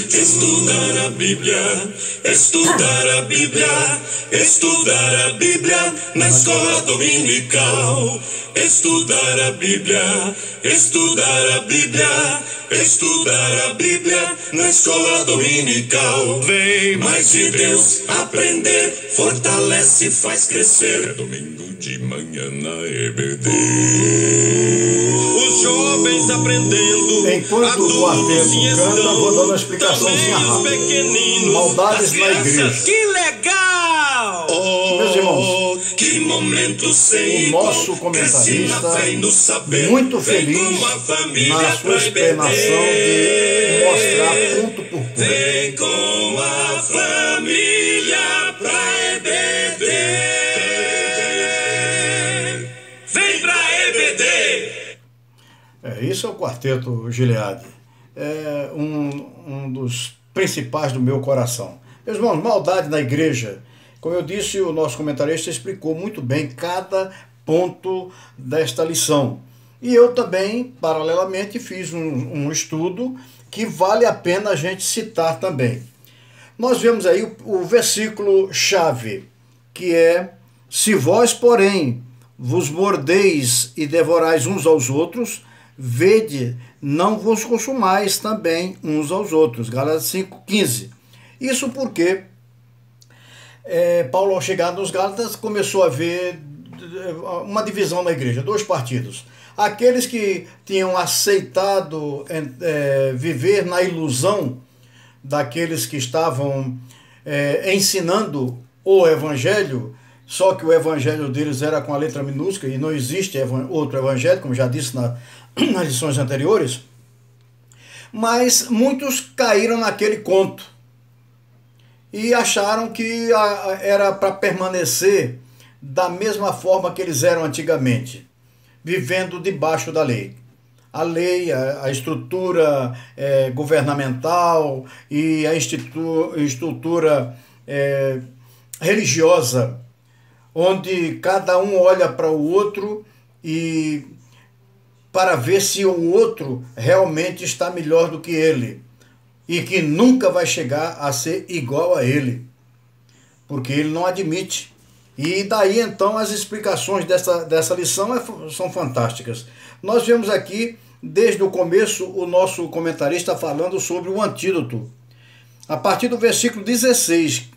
Estudar a Bíblia, estudar a Bíblia, estudar a Bíblia na escola dominical. Estudar a Bíblia, estudar a Bíblia, estudar a Bíblia na escola dominical. Vem mais de Deus aprender, fortalece e faz crescer. É domingo de manhã na EBD. Os jovens aprendendo. Enquanto o quarteto canta, vou dando uma explicaçãozinha rápida. Maldades na igreja. Que legal! Meus irmãos, que momento sem o nosso comentarista, muito feliz na sua explanação de mostrar ponto por ponto. Vem com a família pra EBD. Vem pra EBD. Isso é o quarteto Gileade. É um dos principais do meu coração. Meus irmãos, maldade na igreja. Como eu disse, o nosso comentarista explicou muito bem cada ponto desta lição. E eu também, paralelamente, fiz um estudo que vale a pena a gente citar também. Nós vemos aí o versículo-chave, que é: se vós, porém, vos mordeis e devorais uns aos outros, vede, não vos consumais também uns aos outros. Gálatas 5,15. Isso porque Paulo, ao chegar nos Gálatas, começou a ver uma divisão na igreja, dois partidos. Aqueles que tinham aceitado viver na ilusão daqueles que estavam ensinando o evangelho, só que o evangelho deles era com a letra minúscula e não existe outro evangelho, como já disse nas lições anteriores. Mas muitos caíram naquele conto e acharam que era para permanecer da mesma forma que eles eram antigamente, vivendo debaixo da lei. A lei, a estrutura governamental e a estrutura religiosa, onde cada um olha para o outro e para ver se o outro realmente está melhor do que ele, e que nunca vai chegar a ser igual a ele, porque ele não admite. E daí então as explicações dessa lição são fantásticas. Nós vemos aqui, desde o começo, o nosso comentarista falando sobre o antídoto. A partir do versículo 16,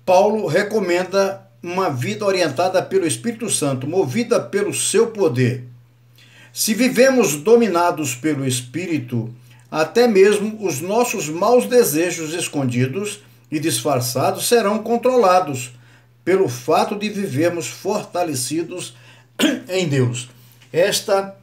Paulo recomenda uma vida orientada pelo Espírito Santo, movida pelo seu poder. Se vivemos dominados pelo Espírito, até mesmo os nossos maus desejos escondidos e disfarçados serão controlados pelo fato de vivermos fortalecidos em Deus. Esta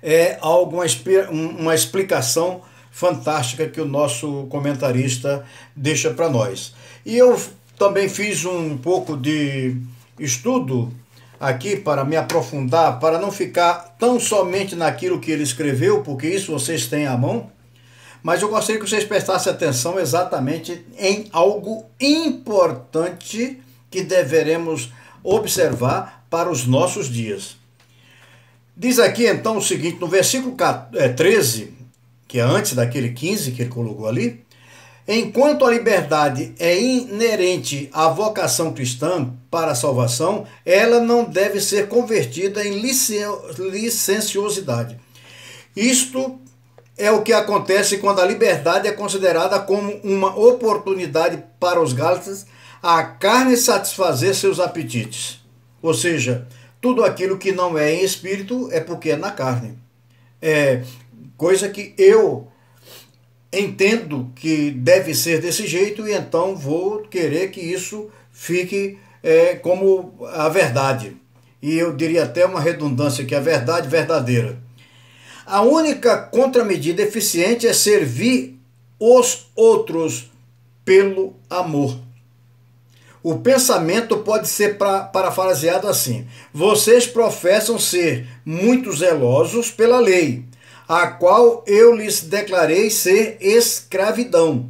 é uma explicação fantástica que o nosso comentarista deixa para nós. E eu também fiz um pouco de estudo aqui para me aprofundar, para não ficar tão somente naquilo que ele escreveu, porque isso vocês têm à mão, mas eu gostaria que vocês prestassem atenção exatamente em algo importante que deveremos observar para os nossos dias. Diz aqui então o seguinte, no versículo 13, que é antes daquele 15 que ele colocou ali: enquanto a liberdade é inerente à vocação cristã para a salvação, ela não deve ser convertida em licenciosidade. Isto é o que acontece quando a liberdade é considerada como uma oportunidade para os gálatas a carne satisfazer seus apetites. Ou seja, tudo aquilo que não é em espírito é porque é na carne. É coisa que eu entendo que deve ser desse jeito, e então vou querer que isso fique como a verdade. E eu diria até uma redundância, que é a verdade verdadeira. A única contramedida eficiente é servir os outros pelo amor. O pensamento pode ser parafraseado assim: vocês professam ser muito zelosos pela lei, a qual eu lhes declarei ser escravidão.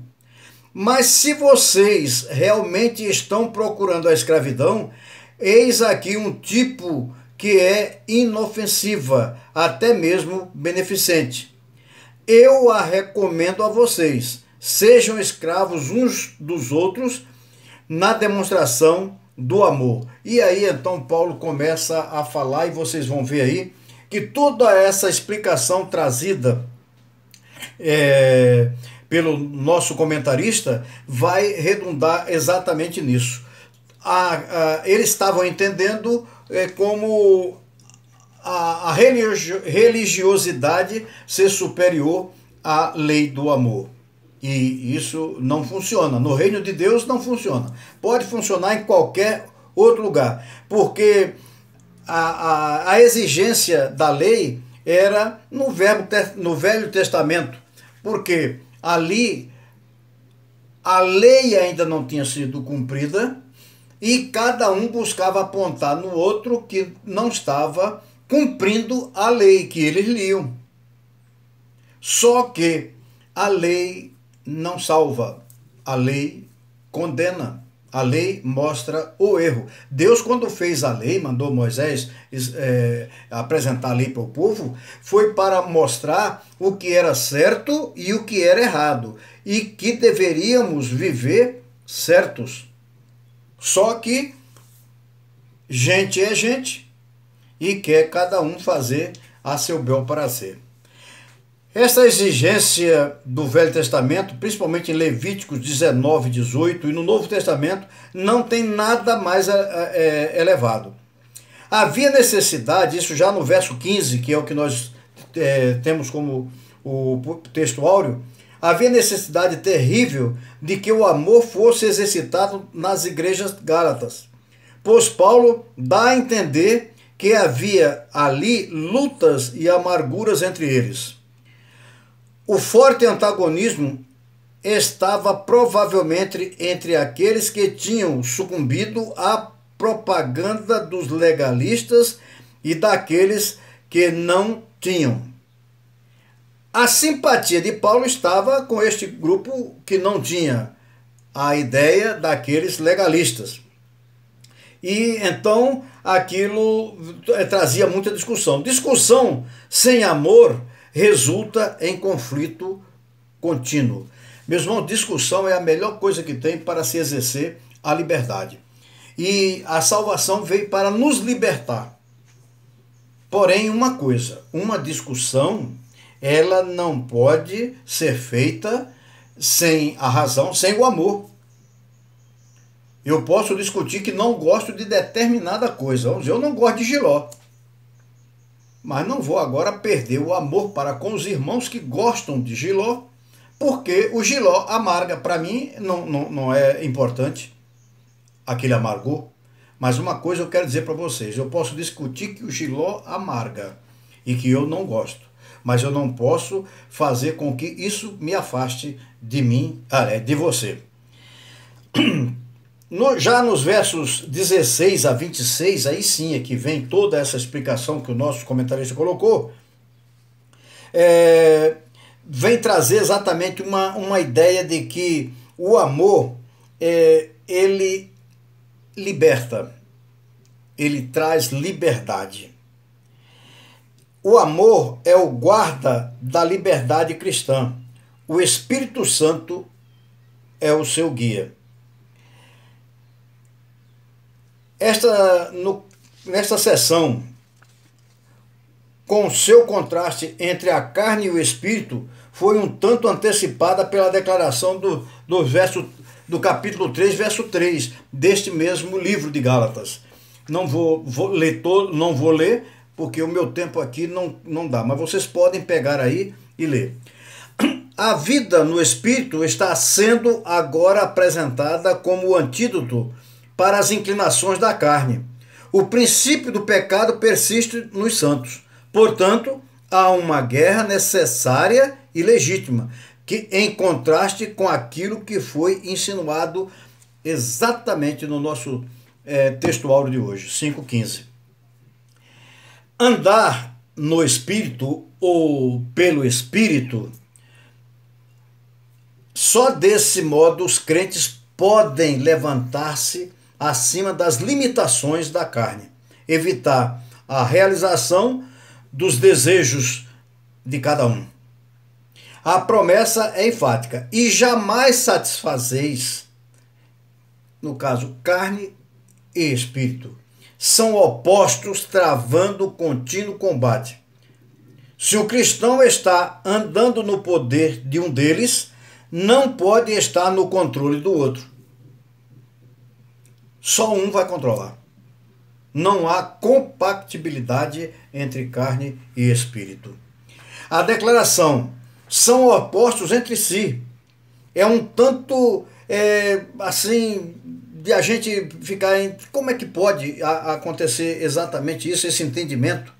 Mas se vocês realmente estão procurando a escravidão, eis aqui um tipo que é inofensiva, até mesmo beneficente. eu a recomendo a vocês. Sejam escravos uns dos outros na demonstração do amor. E aí então Paulo começa a falar, e vocês vão ver aí que toda essa explicação trazida pelo nosso comentarista vai redundar exatamente nisso. Eles estavam entendendo como a religiosidade ser superior à lei do amor. E isso não funciona. No reino de Deus não funciona. Pode funcionar em qualquer outro lugar. Porque a exigência da lei era no Velho Testamento. Porque ali a lei ainda não tinha sido cumprida e cada um buscava apontar no outro que não estava cumprindo a lei que eles liam. Só que a lei não salva, a lei condena, a lei mostra o erro. Deus, quando fez a lei, mandou Moisés apresentar a lei para o povo, foi para mostrar o que era certo e o que era errado, e que deveríamos viver certos. Só que gente é gente e quer cada um fazer a seu bel prazer. Essa exigência do Velho Testamento, principalmente em Levíticos 19, 18 e no Novo Testamento, não tem nada mais elevado. Havia necessidade, isso já no verso 15, que é o que nós temos como o texto áureo, havia necessidade terrível de que o amor fosse exercitado nas igrejas gálatas, pois Paulo dá a entender que havia ali lutas e amarguras entre eles. O forte antagonismo estava provavelmente entre aqueles que tinham sucumbido à propaganda dos legalistas e daqueles que não tinham. A simpatia de Paulo estava com este grupo que não tinha a ideia daqueles legalistas. E então aquilo trazia muita discussão. Discussão sem amor resulta em conflito contínuo. Meus irmãos, discussão é a melhor coisa que tem para se exercer a liberdade. E a salvação veio para nos libertar. Porém, uma coisa, uma discussão, ela não pode ser feita sem a razão, sem o amor. Eu posso discutir que não gosto de determinada coisa. Vamos dizer, eu não gosto de jiló. Mas não vou agora perder o amor para com os irmãos que gostam de jiló, porque o jiló amarga. Para mim não é importante aquele amargor. Mas uma coisa eu quero dizer para vocês, eu posso discutir que o jiló amarga e que eu não gosto, mas eu não posso fazer com que isso me afaste de mim, de você. Já nos versos 16 a 26, aí sim é que vem toda essa explicação que o nosso comentarista colocou, vem trazer exatamente uma ideia de que o amor, ele liberta, ele traz liberdade. O amor é o guarda da liberdade cristã. O Espírito Santo é o seu guia. Nesta sessão, com seu contraste entre a carne e o espírito, foi um tanto antecipada pela declaração do capítulo 3, verso 3, deste mesmo livro de Gálatas. Não vou ler, porque o meu tempo aqui não dá, mas vocês podem pegar aí e ler. A vida no espírito está sendo agora apresentada como o antídoto para as inclinações da carne. O princípio do pecado persiste nos santos. Portanto, há uma guerra necessária e legítima, que em contraste com aquilo que foi insinuado exatamente no nosso texto áureo de hoje, 5,15. Andar no Espírito ou pelo Espírito, só desse modo os crentes podem levantar-se acima das limitações da carne, evitar a realização dos desejos de cada um. A promessa é enfática: e jamais satisfazeis, no caso, carne e espírito. São opostos, travando contínuo combate. Se o cristão está andando no poder de um deles, não pode estar no controle do outro. Só um vai controlar. Não há compatibilidade entre carne e espírito. A declaração são opostos entre si é um tanto assim de a gente ficar em como é que pode acontecer exatamente isso, esse entendimento.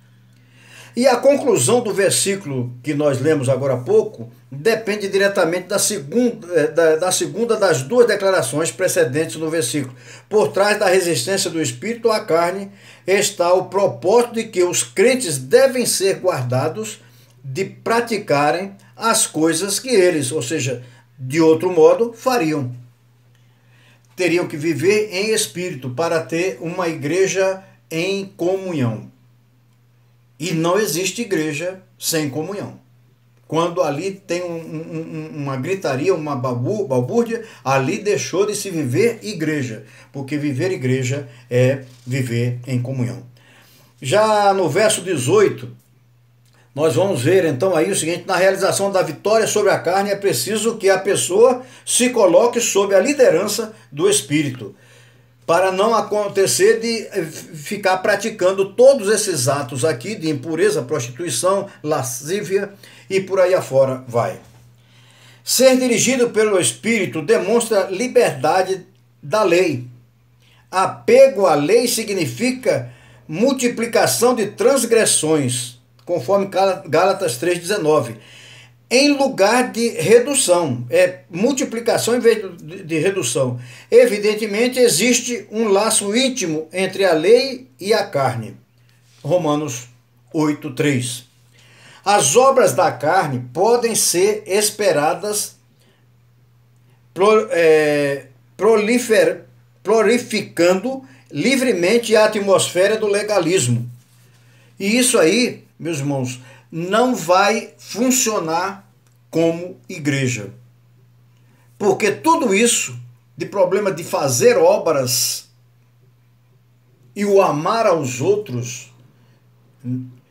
E a conclusão do versículo que nós lemos agora há pouco depende diretamente da segunda das duas declarações precedentes no versículo. Por trás da resistência do espírito à carne está o propósito de que os crentes devem ser guardados de praticarem as coisas que eles, ou seja, de outro modo, fariam. Teriam que viver em espírito para ter uma igreja em comunhão. E não existe igreja sem comunhão. Quando ali tem uma gritaria, uma balbúrdia, ali deixou de se viver igreja, porque viver igreja é viver em comunhão. Já no verso 18, nós vamos ver então aí o seguinte: na realização da vitória sobre a carne é preciso que a pessoa se coloque sob a liderança do Espírito, para não acontecer de ficar praticando todos esses atos aqui de impureza, prostituição, lascívia e por aí afora vai. Ser dirigido pelo Espírito demonstra liberdade da lei. Apego à lei significa multiplicação de transgressões, conforme Gálatas 3,19. Em lugar de redução, é multiplicação em vez de redução. Evidentemente, existe um laço íntimo entre a lei e a carne. Romanos 8,3. As obras da carne podem ser esperadas prolificando livremente a atmosfera do legalismo. E isso aí, meus irmãos, não vai funcionar como igreja. Porque tudo isso, de problema de fazer obras e o amar aos outros,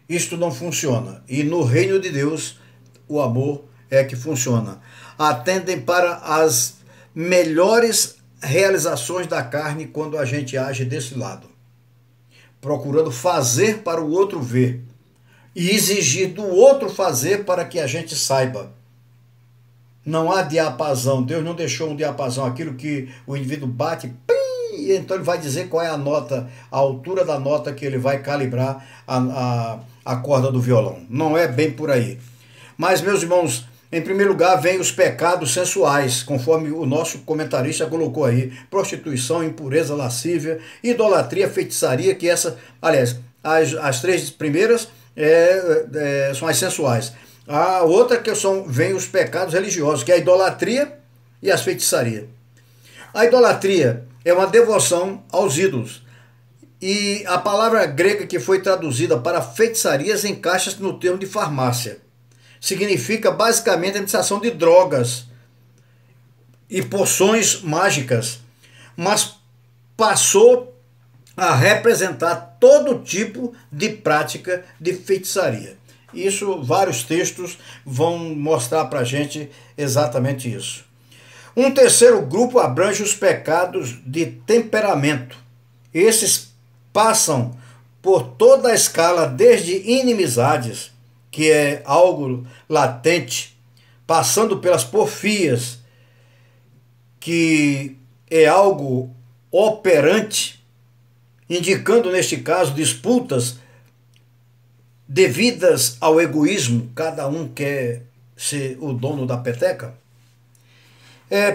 isto não funciona. E no reino de Deus, o amor é que funciona. Atendem para as melhores realizações da carne quando a gente age desse lado, procurando fazer para o outro ver e exigir do outro fazer para que a gente saiba. Não há diapasão. Deus não deixou um diapasão, aquilo que o indivíduo bate, e então ele vai dizer qual é a nota, a altura da nota que ele vai calibrar a corda do violão. Não é bem por aí. Mas, meus irmãos, em primeiro lugar vem os pecados sensuais, conforme o nosso comentarista colocou aí: prostituição, impureza, lascívia, idolatria, feitiçaria, que aliás, as três primeiras são as sensuais. A outra vem os pecados religiosos, que é a idolatria e as feitiçarias. A idolatria é uma devoção aos ídolos. E a palavra grega que foi traduzida para feitiçarias encaixa-se no termo de farmácia. Significa basicamente a administração de drogas e poções mágicas, mas passou a representar todo tipo de prática de feitiçaria. Isso, vários textos vão mostrar para a gente exatamente isso. Um terceiro grupo abrange os pecados de temperamento. Esses passam por toda a escala, desde inimizades, que é algo latente, passando pelas porfias, que é algo operante, indicando, neste caso, disputas devidas ao egoísmo, cada um quer ser o dono da peteca,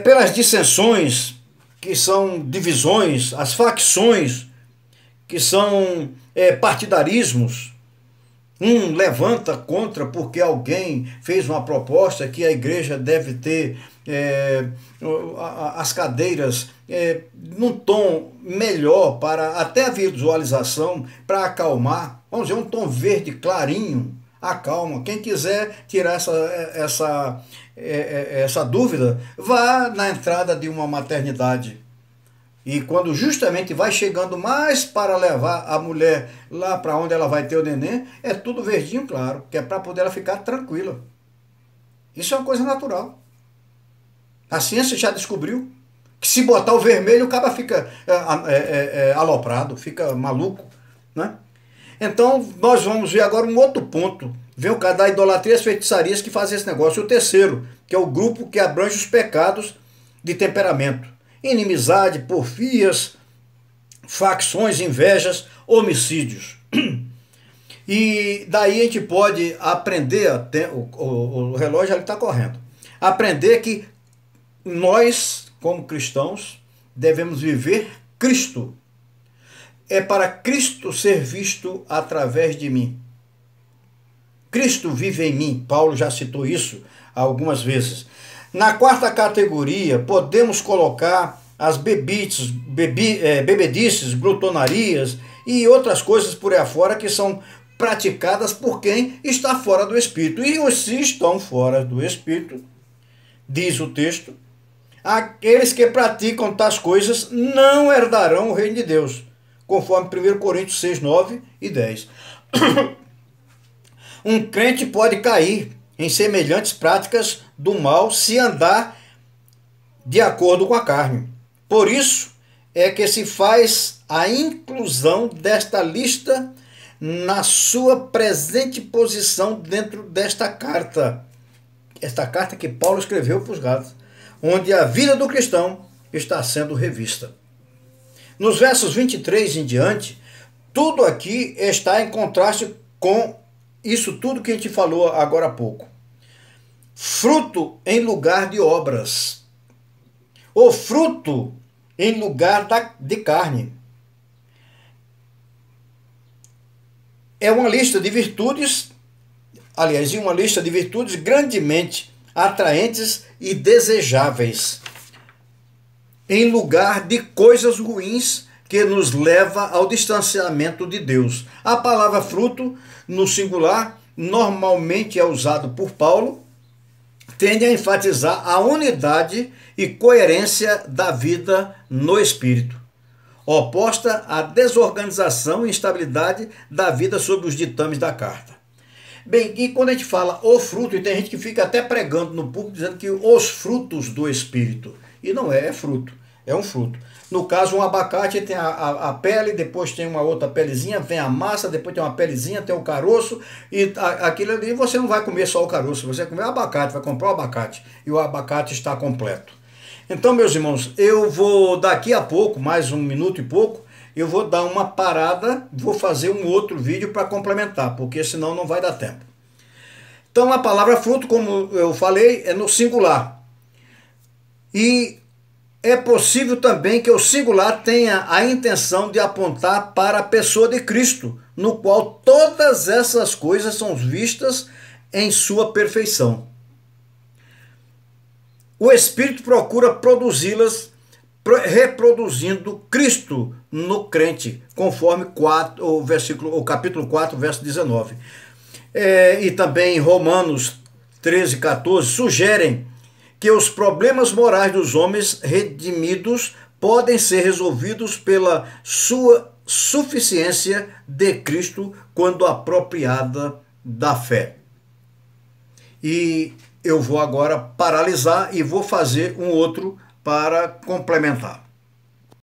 pelas dissensões, que são divisões, as facções, que são partidarismos. Um levanta contra porque alguém fez uma proposta que a igreja deve ter as cadeiras num tom melhor, para até a visualização, para acalmar. Vamos dizer, um tom verde clarinho, Acalma. Quem quiser tirar essa dúvida, vá na entrada de uma maternidade. E quando justamente vai chegando mais para levar a mulher lá para onde ela vai ter o neném, é tudo verdinho claro, que é para poder ela ficar tranquila. Isso é uma coisa natural. A ciência já descobriu que se botar o vermelho, o cara fica aloprado, fica maluco, né? Então, nós vamos ver agora um outro ponto. Vem o caso da idolatria e as feitiçarias que fazem esse negócio. E o terceiro, que é o grupo que abrange os pecados de temperamento. Inimizade, porfias, facções, invejas, homicídios. E daí a gente pode aprender, o relógio está correndo, aprender que nós, como cristãos, devemos viver Cristo. É para Cristo ser visto através de mim. Cristo vive em mim. Paulo já citou isso algumas vezes. Na quarta categoria, podemos colocar as bebedices, glutonarias e outras coisas por aí afora que são praticadas por quem está fora do Espírito. E os que estão fora do Espírito, diz o texto, aqueles que praticam tais coisas não herdarão o reino de Deus, conforme 1 Coríntios 6, 9 e 10. Um crente pode cair em semelhantes práticas do mal se andar de acordo com a carne. Por isso é que se faz a inclusão desta lista na sua presente posição dentro desta carta. Esta carta que Paulo escreveu para os Gálatas, onde a vida do cristão está sendo revista. Nos versos 23 em diante, tudo aqui está em contraste com isso tudo que a gente falou agora há pouco. Fruto em lugar de obras. O fruto em lugar de carne. É uma lista de virtudes, aliás, uma lista de virtudes grandemente atraentes e desejáveis, em lugar de coisas ruins que nos leva ao distanciamento de Deus. A palavra fruto, no singular, normalmente é usado por Paulo, tende a enfatizar a unidade e coerência da vida no Espírito, oposta à desorganização e instabilidade da vida sob os ditames da carta. Bem, e quando a gente fala o fruto, e tem gente que fica até pregando no público dizendo que os frutos do Espírito, e não é fruto, é um fruto. No caso, um abacate tem a pele, depois tem uma outra pelezinha, vem a massa, depois tem uma pelezinha, tem o caroço, e aquilo ali você não vai comer só o caroço, você vai comer o abacate, vai comprar o abacate, e o abacate está completo. Então, meus irmãos, eu vou daqui a pouco, mais 1 minuto e pouco, eu vou dar uma parada, vou fazer um outro vídeo para complementar, porque senão não vai dar tempo. Então, a palavra fruto, como eu falei, é no singular. E é possível também que o singular tenha a intenção de apontar para a pessoa de Cristo, no qual todas essas coisas são vistas em sua perfeição. O Espírito procura produzi-las, reproduzindo Cristo no crente, conforme o capítulo 4, verso 19. E também Romanos 13, 14 sugerem que os problemas morais dos homens redimidos podem ser resolvidos pela sua suficiência de Cristo quando apropriada da fé. E eu vou agora paralisar e vou fazer um outro para complementar.